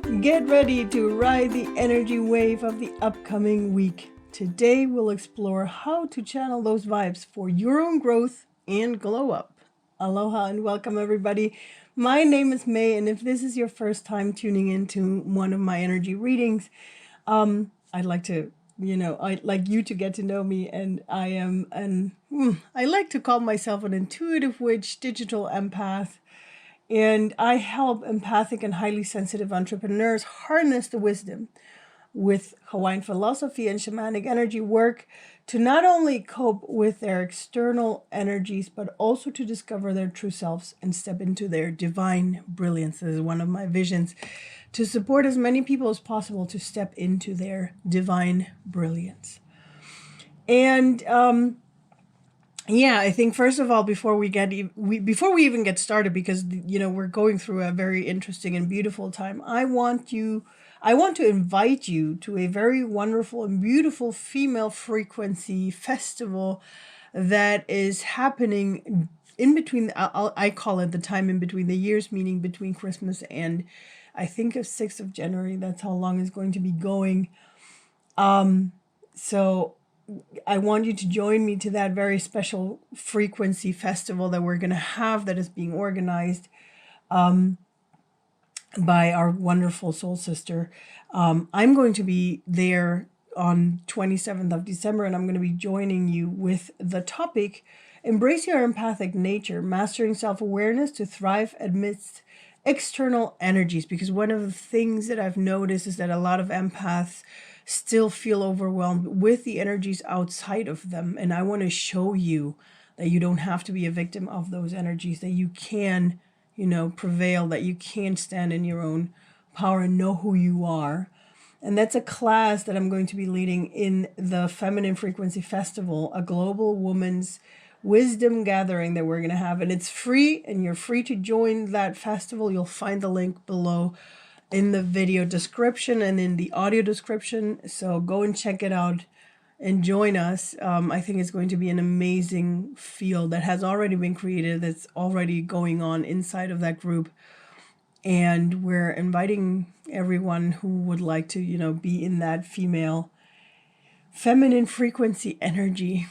Get ready to ride the energy wave of the upcoming week. Today we'll explore how to channel those vibes for your own growth and glow up. Aloha and welcome everybody. My name is May, and if this is your first time tuning into one of my energy readings, I'd like you to get to know me, and I like to call myself an intuitive witch, digital empath. And I help empathic and highly sensitive entrepreneurs harness the wisdom with Hawaiian philosophy and shamanic energy work to not only cope with their external energies, but also to discover their true selves and step into their divine brilliance. This is one of my visions, to support as many people as possible to step into their divine brilliance. And I think first of all, before we even get started, because we're going through a very interesting and beautiful time, I want to invite you to a very wonderful and beautiful female frequency festival that is happening in between. I call it the time in between the years, meaning between Christmas and I think of 6th of January. That's how long it's going to be going. So I want you to join me to that very special frequency festival that we're going to have, that is being organized by our wonderful soul sister. I'm going to be there on 27th of December, and I'm going to be joining you with the topic, Embrace Your Empathic Nature, Mastering Self-Awareness to Thrive Amidst External Energies. Because one of the things that I've noticed is that a lot of empaths still feel overwhelmed with the energies outside of them. And I want to show you that you don't have to be a victim of those energies, that you can, prevail, that you can stand in your own power and know who you are. And that's a class that I'm going to be leading in the Feminine Frequency Festival, a global woman's wisdom gathering that we're going to have. And it's free, and you're free to join that festival. You'll find the link below in the video description and in the audio description. So go and check it out and join us. I think it's going to be an amazing field that has already been created, that's already going on inside of that group. And we're inviting everyone who would like to, be in that feminine frequency energy.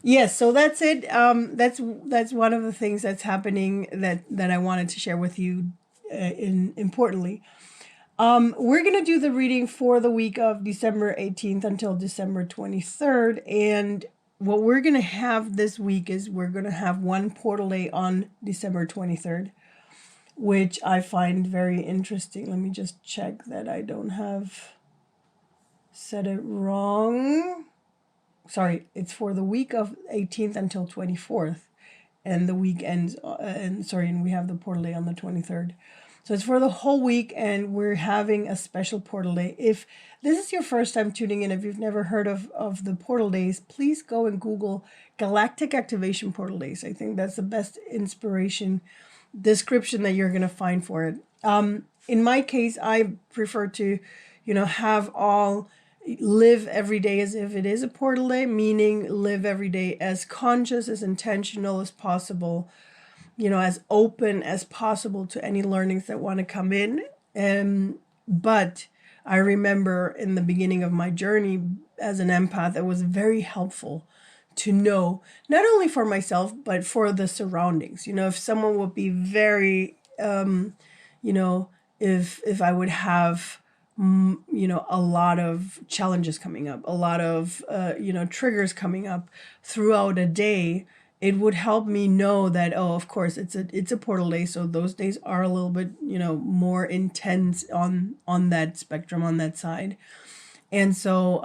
Yes, so that's it. That's one of the things that's happening that I wanted to share with you. Importantly, we're going to do the reading for the week of December 18th until December 23rd. And what we're going to have this week is we're going to have one portal day on December 23rd, which I find very interesting. Let me just check that I don't have said it wrong. Sorry, it's for the week of 18th until 24th. And the week ends, and we have the portal day on the 23rd. So it's for the whole week, and we're having a special portal day. If this is your first time tuning in, if you've never heard of the portal days, please go and Google Galactic Activation Portal Days. I think that's the best inspiration description that you're going to find for it. In my case, I prefer to, live every day as if it is a portal day, meaning live every day as conscious, as intentional as possible, as open as possible to any learnings that want to come in. But I remember in the beginning of my journey as an empath, it was very helpful to know, not only for myself, but for the surroundings. If someone would be very, if I would have a lot of challenges coming up, a lot of, triggers coming up throughout a day, it would help me know that, of course, it's a portal day. So those days are a little bit, more intense on that spectrum, on that side. And so,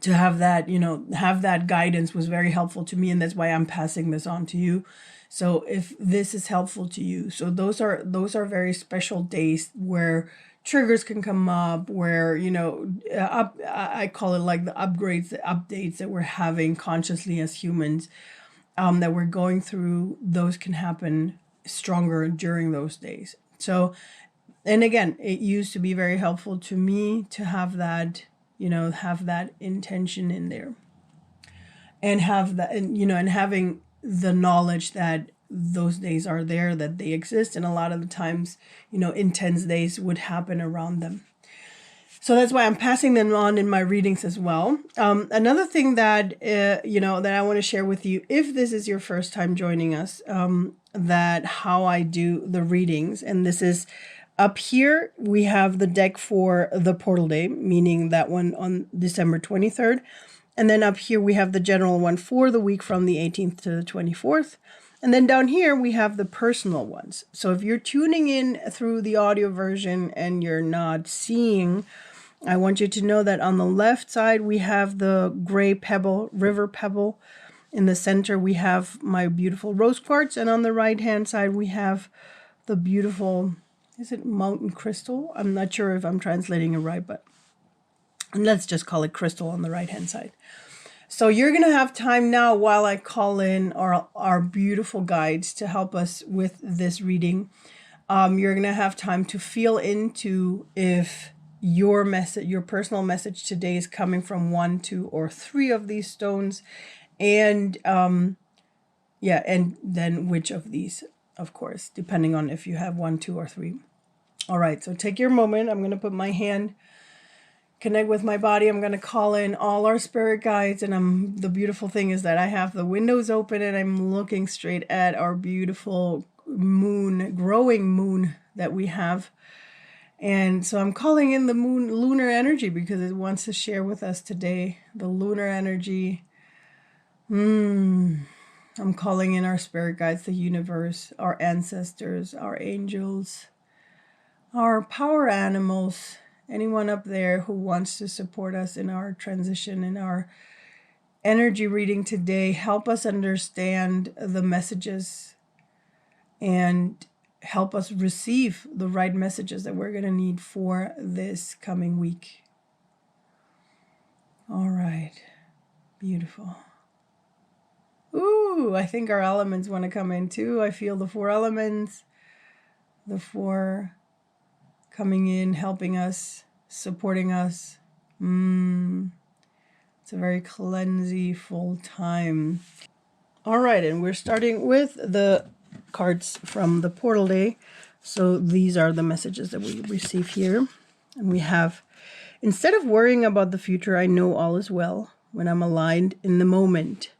to have that guidance was very helpful to me. And that's why I'm passing this on to you. So if this is helpful to you, so those are very special days where triggers can come up, where, I call it like the upgrades, the updates that we're having consciously as humans, that we're going through, those can happen stronger during those days. So, and again, it used to be very helpful to me to have that, have that intention in there, and have that, and having the knowledge that those days are there, that they exist, and a lot of the times, intense days would happen around them. So that's why I'm passing them on in my readings as well. Another thing that that I want to share with you, if this is your first time joining us, that how I do the readings, and this is up here. We have the deck for the portal day, meaning that one on December 23rd. And then up here we have the general one for the week from the 18th to the 24th. And then down here we have the personal ones. So if you're tuning in through the audio version and you're not seeing, I want you to know that on the left side we have the gray pebble, river pebble. In the center we have my beautiful rose quartz, and on the right hand side we have the beautiful, is it mountain crystal? I'm not sure if I'm translating it right, but let's just call it crystal on the right hand side. So you're going to have time now while I call in our beautiful guides to help us with this reading. You're going to have time to feel into if your message, your personal message today is coming from 1, 2, or 3 of these stones. And and then which of these, of course, depending on if you have 1, 2, or 3. All right, so take your moment. I'm going to put my hand, connect with my body. I'm going to call in all our spirit guides. And the beautiful thing is that I have the windows open and I'm looking straight at our beautiful moon, growing moon that we have. And so I'm calling in the lunar energy because it wants to share with us today the lunar energy. I'm calling in our spirit guides, the universe, our ancestors, our angels, our power animals, anyone up there who wants to support us in our transition, in our energy reading today. Help us understand the messages and help us receive the right messages that we're going to need for this coming week. All right. Beautiful. Ooh, I think our elements want to come in too. I feel the 4 elements, the 4 coming in, helping us, supporting us. It's a very cleansing, full time. All right, and we're starting with the cards from the portal day. So these are the messages that we receive here. And we have, instead of worrying about the future, I know all is well when I'm aligned in the moment.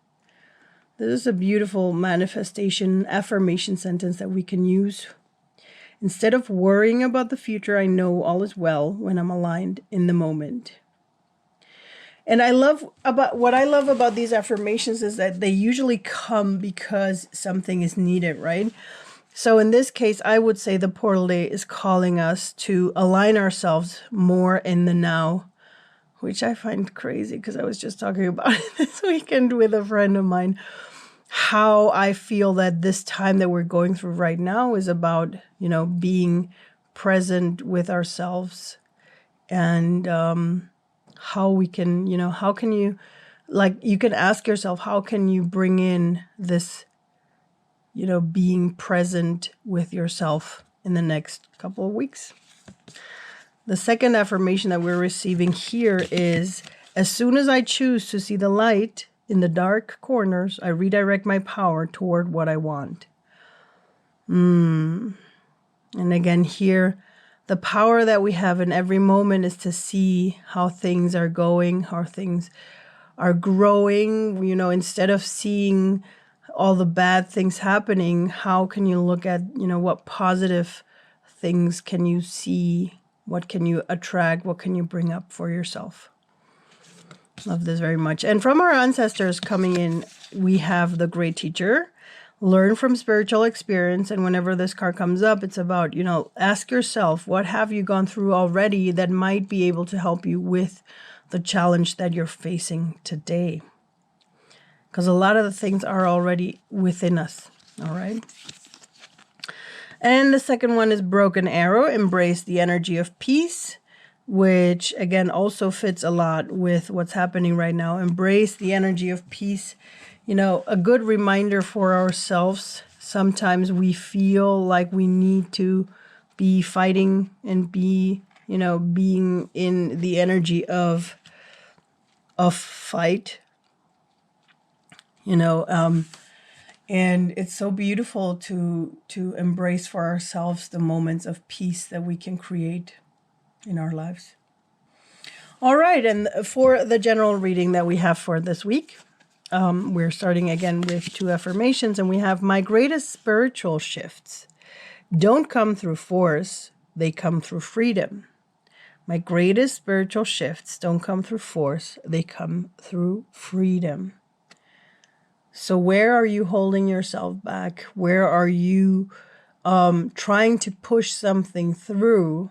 This is a beautiful manifestation, affirmation sentence that we can use. Instead of worrying about the future, I know all is well when I'm aligned in the moment. And what I love about these affirmations is that they usually come because something is needed, right? So in this case, I would say the portal day is calling us to align ourselves more in the now, which I find crazy because I was just talking about it this weekend with a friend of mine, how I feel that this time that we're going through right now is about, being present with ourselves and how we can, how can you, you can ask yourself, how can you bring in this, being present with yourself in the next couple of weeks. The second affirmation that we're receiving here is, as soon as I choose to see the light in the dark corners, I redirect my power toward what I want. And again here, the power that we have in every moment is to see how things are going, how things are growing. Instead of seeing all the bad things happening, how can you look at, what positive things can you see? What can you attract? What can you bring up for yourself? Love this very much. And from our ancestors coming in, we have the great teacher. Learn from spiritual experience. And whenever this card comes up, it's about, ask yourself, what have you gone through already that might be able to help you with the challenge that you're facing today? Because a lot of the things are already within us. All right. And the second one is Broken Arrow. Embrace the energy of peace, which again also fits a lot with what's happening right now. Embrace the energy of peace. A good reminder for ourselves. Sometimes we feel like we need to be fighting and be, being in the energy of fight. And it's so beautiful to embrace for ourselves the moments of peace that we can create in our lives. All right, and for the general reading that we have for this week, we're starting again with 2 affirmations, and we have, my greatest spiritual shifts don't come through force, they come through freedom. My greatest spiritual shifts don't come through force, they come through freedom. So where are you holding yourself back? Where are you trying to push something through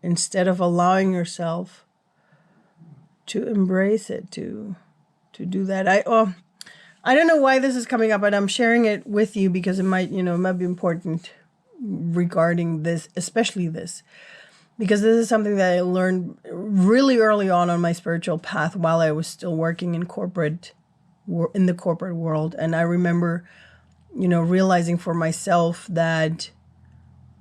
instead of allowing yourself to embrace it, to do that? I don't know why this is coming up, but I'm sharing it with you because it might be important regarding this, especially this, because this is something that I learned really early on my spiritual path while I was still working in the corporate world. And I remember, realizing for myself that,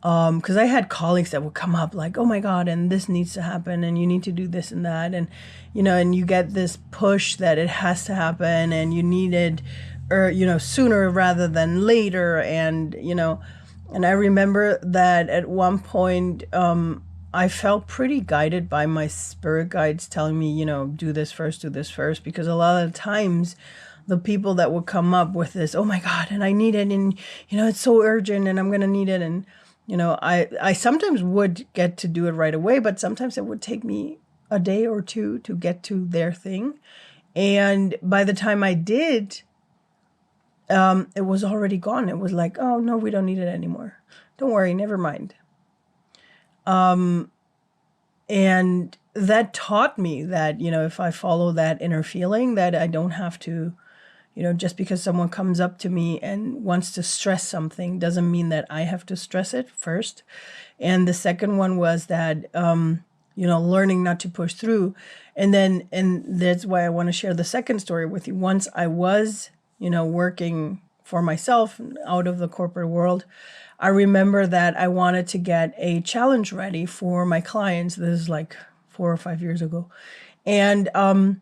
because I had colleagues that would come up like, oh my God, and this needs to happen, and you need to do this and that. And, and you get this push that it has to happen and you need it, or, sooner rather than later. And, and I remember that at one point, I felt pretty guided by my spirit guides telling me, do this first, because a lot of times the people that would come up with this, oh my God, and I need it, and, it's so urgent and I'm going to need it. And, I sometimes would get to do it right away, but sometimes it would take me a day or two to get to their thing. And by the time I did, it was already gone. It was like, oh no, we don't need it anymore. Don't worry, never mind. And that taught me that, if I follow that inner feeling, that I don't have to, just because someone comes up to me and wants to stress something doesn't mean that I have to stress it first. And the second one was that, learning not to push through. And that's why I want to share the second story with you. Once I was, working for myself out of the corporate world, I remember that I wanted to get a challenge ready for my clients. This is like 4 or 5 years ago. And I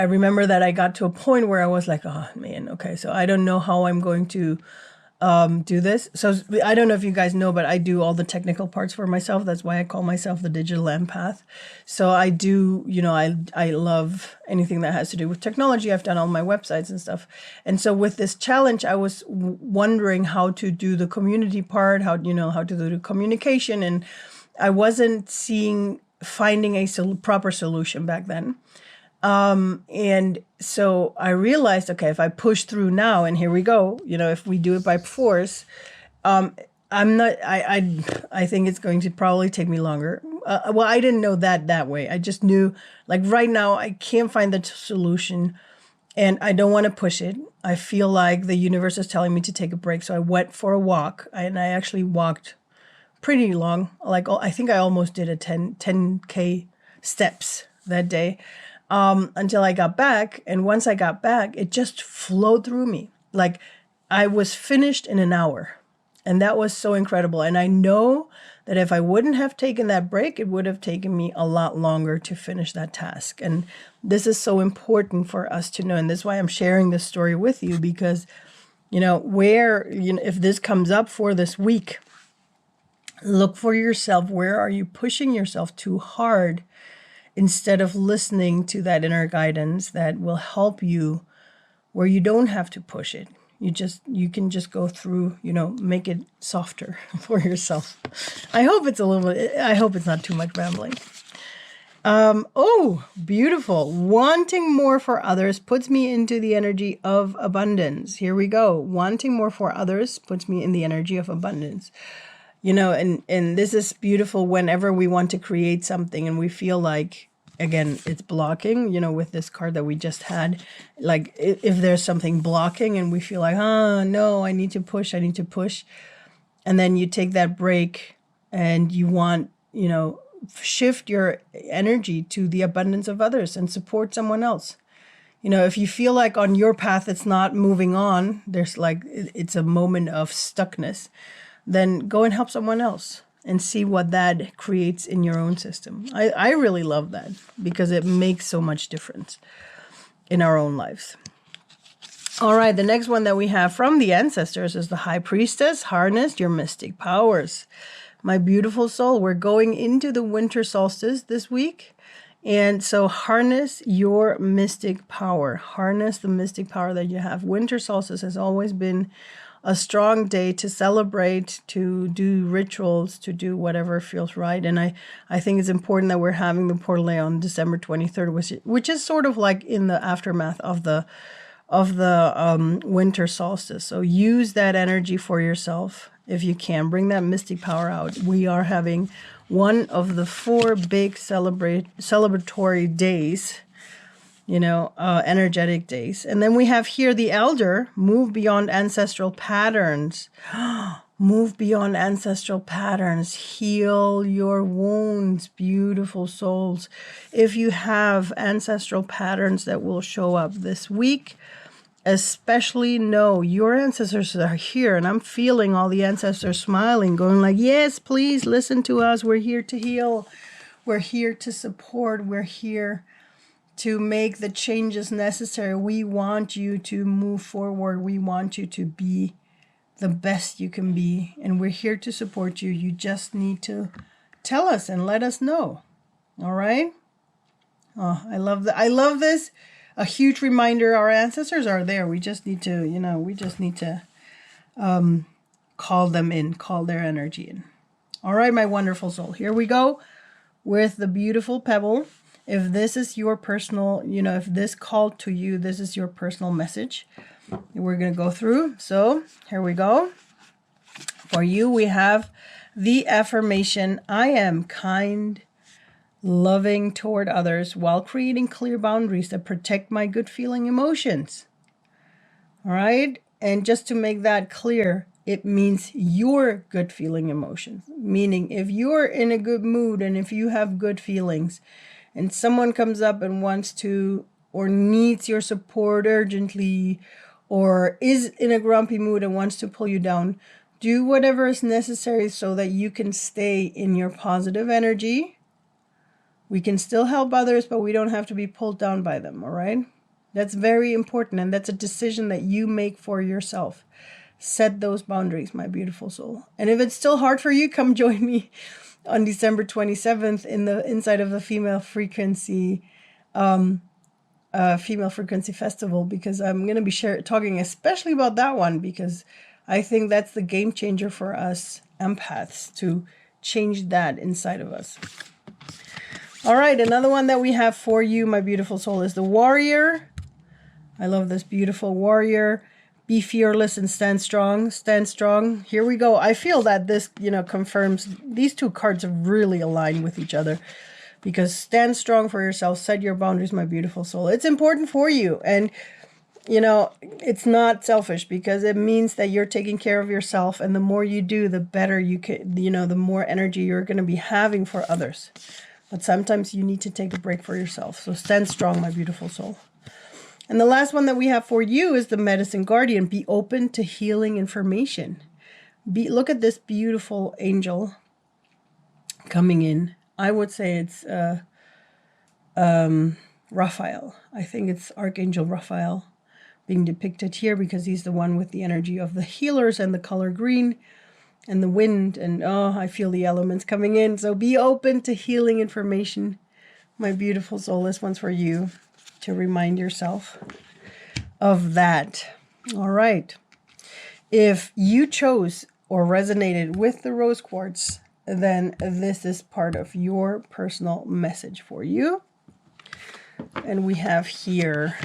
remember that I got to a point where I was like, oh man, okay, so I don't know how I'm going to do this. So I don't know if you guys know, but I do all the technical parts for myself. That's why I call myself the digital empath. So I do, I love anything that has to do with technology. I've done all my websites and stuff. And so with this challenge, I was wondering how to do the community part, how to do the communication. And I wasn't finding a proper solution back then. And so I realized, okay, if I push through now, and here we go, if we do it by force, I think it's going to probably take me longer. Well, I didn't know that way. I just knew, like, right now I can't find the solution and I don't want to push it. I feel like the universe is telling me to take a break. So I went for a walk, and I actually walked pretty long. Like, I think I almost did a 10K steps that day. Until I got back. And once I got back, it just flowed through me. Like, I was finished in an hour. And that was so incredible. And I know that if I wouldn't have taken that break, it would have taken me a lot longer to finish that task. And this is so important for us to know. And this is why I'm sharing this story with you, because, if this comes up for this week, look for yourself. Where are you pushing yourself too hard? Instead of listening to that inner guidance that will help you, where you don't have to push it. You can just go through, make it softer for yourself. I hope it's not too much rambling. Oh, beautiful. Wanting more for others puts me into the energy of abundance. Here we go. Wanting more for others puts me in the energy of abundance. And this is beautiful whenever we want to create something and we feel like, again, it's blocking, with this card that we just had, like if there's something blocking and we feel like, no, I need to push. And then you take that break and you want, shift your energy to the abundance of others and support someone else. If you feel like on your path, it's not moving on, there's like, it's a moment of stuckness, then go and help someone else and see what that creates in your own system. I really love that because it makes so much difference in our own lives. All right, the next one that we have from the ancestors is the High Priestess. Harness your mystic powers. My beautiful soul, we're going into the winter solstice this week. And so harness your mystic power. Harness the mystic power that you have. Winter solstice has always been a strong day to celebrate, to do rituals, to do whatever feels right. And I think it's important that we're having the portal day on December 23rd, which is sort of like in the aftermath of the winter solstice. So use that energy for yourself if you can. Bring that mystic power out. We are having one of the 4 big celebratory days, energetic days. And then we have here the elder, move beyond ancestral patterns. Move beyond ancestral patterns. Heal your wounds, beautiful souls. If you have ancestral patterns that will show up this week, especially know your ancestors are here. And I'm feeling all the ancestors smiling, going like, yes, please listen to us. We're here to heal. We're here to support. We're here to make the changes necessary. We want you to move forward. We want you to be the best you can be. And we're here to support you. You just need to tell us and let us know. All right? Oh, I love that. I love this. A huge reminder, our ancestors are there. We just need to, call them in, call their energy in. All right, my wonderful soul. Here we go with the beautiful pebble. If this is your personal, if this called to you, this is your personal message we're going to go through. So here we go. For you, we have the affirmation, I am kind, loving toward others while creating clear boundaries that protect my good feeling emotions. All right. And just to make that clear, it means your good feeling emotions. Meaning if you're in a good mood and if you have good feelings and someone comes up and wants to or needs your support urgently or is in a grumpy mood and wants to pull you down, do whatever is necessary so that you can stay in your positive energy. We can still help others, but we don't have to be pulled down by them, all right? That's very important, and that's a decision that you make for yourself. Set those boundaries, my beautiful soul. And if it's still hard for you, come join me on December 27th in the inside of the Female Frequency Festival, because I'm going to be talking especially about that one, because I think that's the game changer for us empaths to change that inside of us. All right, another one that we have for you, my beautiful soul, is the warrior. I love this beautiful warrior. Be fearless and stand strong. Stand strong. Here we go. I feel that this, confirms these 2 cards are really aligned with each other, because stand strong for yourself. Set your boundaries, my beautiful soul. It's important for you. And, it's not selfish, because it means that you're taking care of yourself. And the more you do, the better you can, the more energy you're going to be having for others. But sometimes you need to take a break for yourself. So stand strong, my beautiful soul. And the last one that we have for you is the Medicine Guardian. Be open to healing information. Look at this beautiful angel coming in. I would say it's Raphael. I think it's Archangel Raphael being depicted here, because he's the one with the energy of the healers and the color green. And the wind, and I feel the elements coming in. So be open to healing information. My beautiful soul, this one's for you to remind yourself of that. All right. If you chose or resonated with the rose quartz, then this is part of your personal message for you. And we have here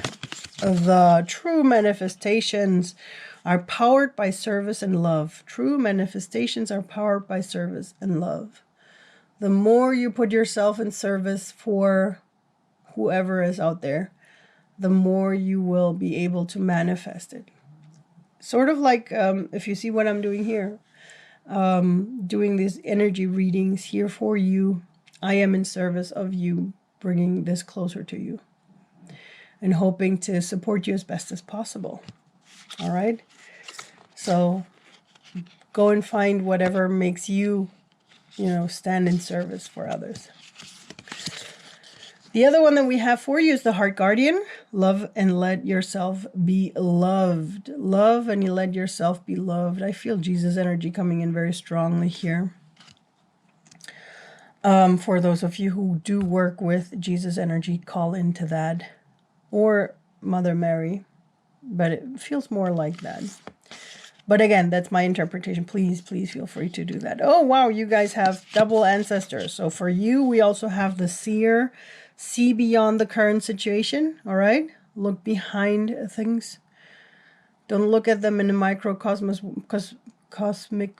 the true manifestations are powered by service and love. True manifestations are powered by service and love. The more you put yourself in service for whoever is out there, the more you will be able to manifest it. Sort of like, if you see what I'm doing here, doing these energy readings here for you, I am in service of you, bringing this closer to you and hoping to support you as best as possible. All right? So go and find whatever makes you, stand in service for others. The other one that we have for you is the Heart Guardian. Love and let yourself be loved. Love and you let yourself be loved. I feel Jesus energy coming in very strongly here. For those of you who do work with Jesus energy, call into that. Or Mother Mary. But it feels more like that. But again, that's my interpretation. Please feel free to do that. Oh, wow, you guys have double ancestors. So for you, we also have the seer. See beyond the current situation, all right? Look behind things. Don't look at them in a microcosmic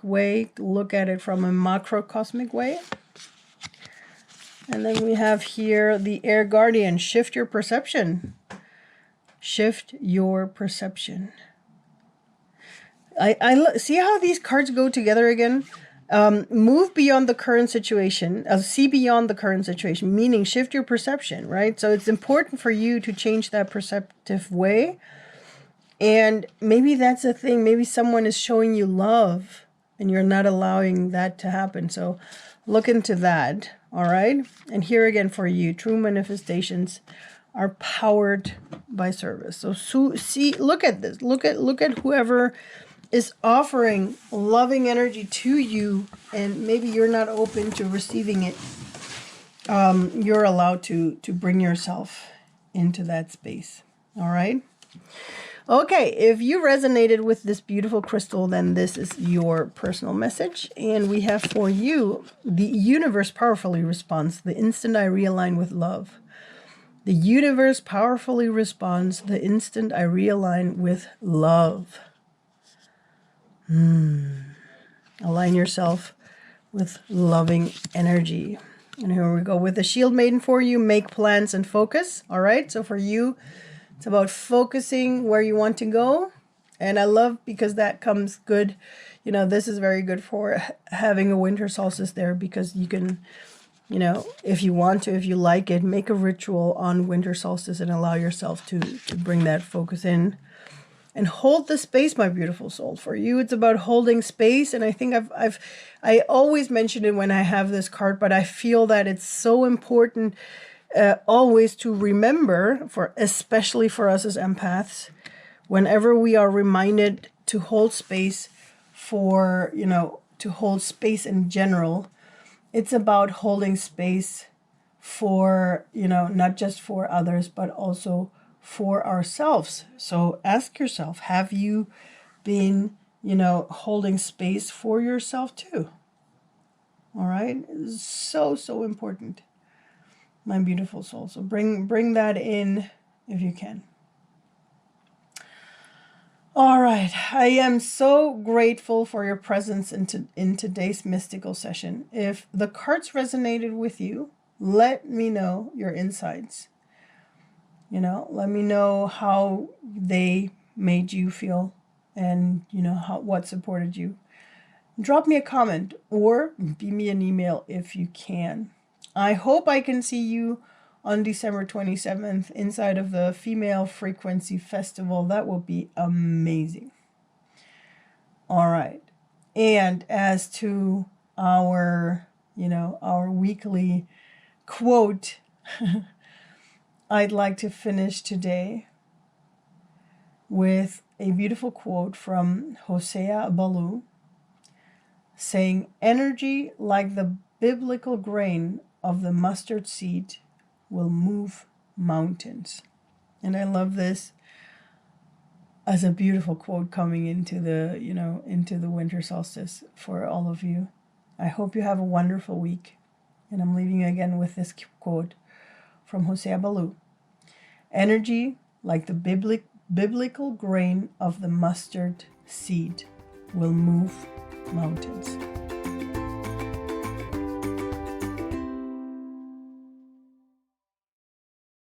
way. Look at it from a macrocosmic way. And then we have here the Air Guardian. Shift your perception. Shift your perception. I see how these cards go together again. Move beyond the current situation. See beyond the current situation, meaning shift your perception, right? So it's important for you to change that perceptive way. And maybe that's the thing. Maybe someone is showing you love and you're not allowing that to happen. So look into that, all right? And here again for you, true manifestations are powered by service. So see, look at this. Look at whoever is offering loving energy to you, and maybe you're not open to receiving it. You're allowed to bring yourself into that space. All right. Okay, if you resonated with this beautiful crystal, then this is your personal message. And we have for you, the universe powerfully responds the instant I realign with love. The universe powerfully responds the instant I realign with love. Align yourself with loving energy. And here we go with the Shield Maiden for you. Make plans and focus. All right. So for you, it's about focusing where you want to go. And I love because that comes good. You know, this is very good for having a winter solstice there, because you can, you know, if you want to, if you like it, make a ritual on winter solstice and allow yourself to bring that focus in. And hold the space, my beautiful soul. For you, it's about holding space. And I think I always mention it when I have this card, but I feel that it's so important always to remember, especially for us as empaths, whenever we are reminded to hold space for, you know, to hold space in general, it's about holding space for, you know, not just for others, but also for ourselves. So ask yourself, have you been, you know, holding space for yourself too? All right. It's so important, my beautiful soul. So bring that in if you can. All right. I am so grateful for your presence in today's mystical session. If the cards resonated with you, let me know your insights. You know, let me know how they made you feel, and, you know, what supported you. Drop me a comment or beam me an email if you can. I hope I can see you on December 27th inside of the Female Frequency Festival. That will be amazing. All right. And as to our, you know, our weekly quote, I'd like to finish today with a beautiful quote from Hosea Ballou, saying, energy like the biblical grain of the mustard seed will move mountains. And I love this as a beautiful quote coming into the, you know, into the winter solstice for all of you. I hope you have a wonderful week. And I'm leaving you again with this quote from Hosea Ballou. Energy like the biblical grain of the mustard seed will move mountains.